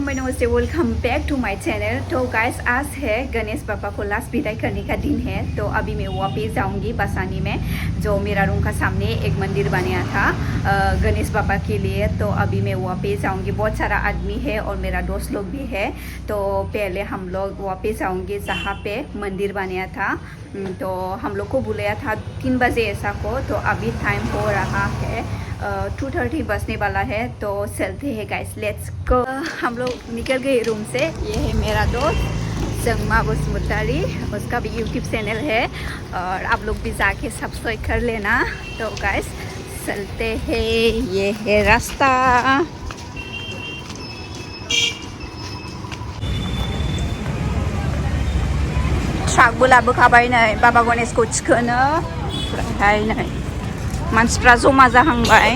मैं नमस्ते, welcome back to my channel. तो गाइस आज है गणेश बाबा को लास्ट विदाई करने का दिन है। तो अभी मैं वापस जाऊंगी बसानी में, जो मेरा रूम का सामने एक मंदिर बनाया था गणेश बाबा के लिए। तो अभी मैं वापस जाऊंगी, बहुत सारा आदमी है और मेरा दोस्त लोग भी है। तो पहले हम लोग वापस जाऊंगे जहाँ पे मंदिर बनाया था। तो हम लोग को बुलाया था 3 बजे ऐसा को। तो अभी टाइम हो रहा है 2:30 बजने वाला है। तो चलते हैं गाइस, लेट्स गो। हम लोग निकल गए रूम से। ये है मेरा दोस्त mwsananwi, उसका भी यूट्यूब चैनल है और आप लोग भी जाके सब्सक्राइब कर लेना। तो गाइस चलते हैं, ये है रास्ता। ट्राक लाबोखाबाय नै बाबा गणेशखौ थिखोनो। ओमफ्राय नै मानसिफ्रा जमा जाहांबाय।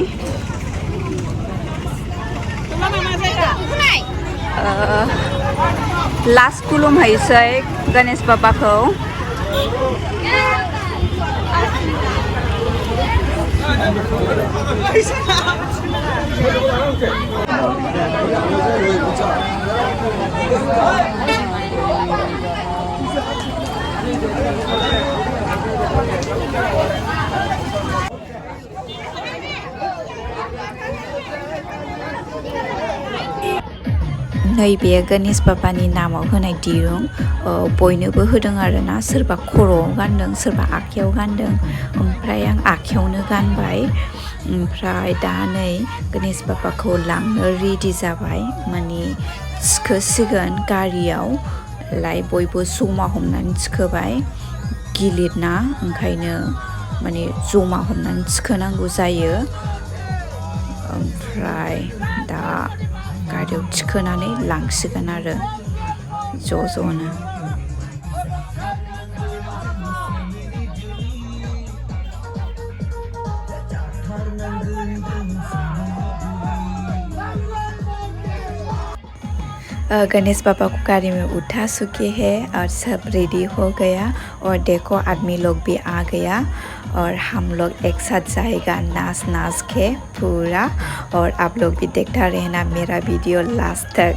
लास्ट खुलुमहैसै गणेश बाबाखौ। नैबे गणेश बाबानि नामाव होनाय दिरुं बयनोबो होदों आरोना। सोरबा खर'आव गानदों, सोरबा आखायाव गानदों। ओमफ्राय आं आखायावनो गानबाय। ओमफ्राय दा नै गणेश बाबाखौ लांनो रेडि जाबाय, माने थिखोसिगोन गारियाव। लाय बयबो जमा हमनानै थिखोबाय, गिलिरना ओंखायनो माने जमा हमनानै थिखोनांगौ जायो। ओमफ्राय दा गारियाव थिखोनानै लांसिगोन आरो ज'नो। गणेश बाबा को गाड़ी में उठा चुके हैं और सब रेडी हो गया। और देखो आदमी लोग भी आ गया और हम लोग एक साथ जाएगा नाच के पूरा। और आप लोग भी देखता रहना मेरा वीडियो लास्ट तक।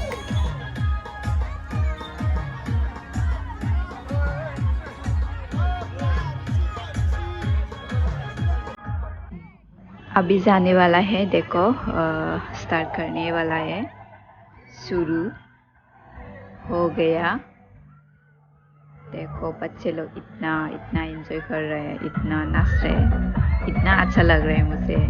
अभी जाने वाला है, देखो स्टार्ट करने वाला है, शुरू हो गया। देखो बच्चे लोग इतना एंजॉय कर रहे हैं, इतना नाच रहे हैं, इतना अच्छा लग रहा है मुझे।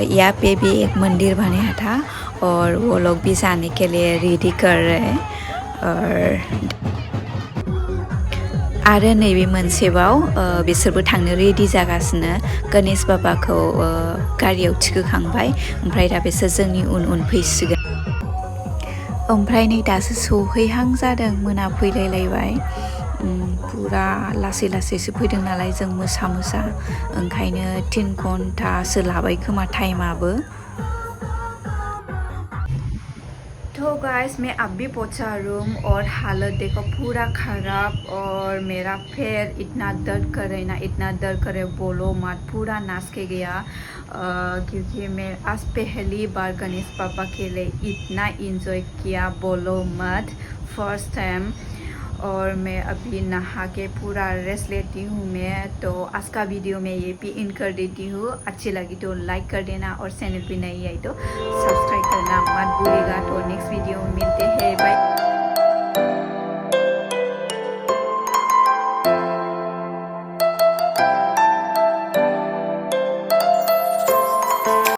यहाँ पे भी एक मंदिर बनाया था और वो लोग भी जाने के लिए रेडी कर रहे हैं। और आरो नैबे मोनसेबाव बिसोरबो थांनो रेडि जागासिनो गणेश बाबाखौ गारियाव थिखोखांबाय ओमफ्राय दा बिसोर जोंनि उन उन फैसिगोन ओमफ्राय नै दासो सौहैहां जादों मोनाफैलायलायबाय पुरा लासै लासैसो फैदों नालाय जों मोसा मोसा ओंखायनो 3 घन्टासो लाबाय खोमा टाइमाबो तो गाइस मैं अभी पहुंचा रूम और हालत देखो पूरा खराब और मेरा पैर इतना दर्द करे ना इतना दर्द करे बोलो मत पूरा नाच के गया क्योंकि मैं आज पहली बार गणेश पापा के लिए इतना इंजॉय किया बोलो मत फर्स्ट टाइम और मैं अभी नहा के पूरा रेस्ट लेती हूँ मैं तो आज का वीडियो मैं ये भी इन कर देती हूँ अच्छी लगी तो लाइक कर देना और चैनल पे नहीं आई तो सब्सक्राइब करना मत भूलिएगा तो नेक्स्ट वीडियो में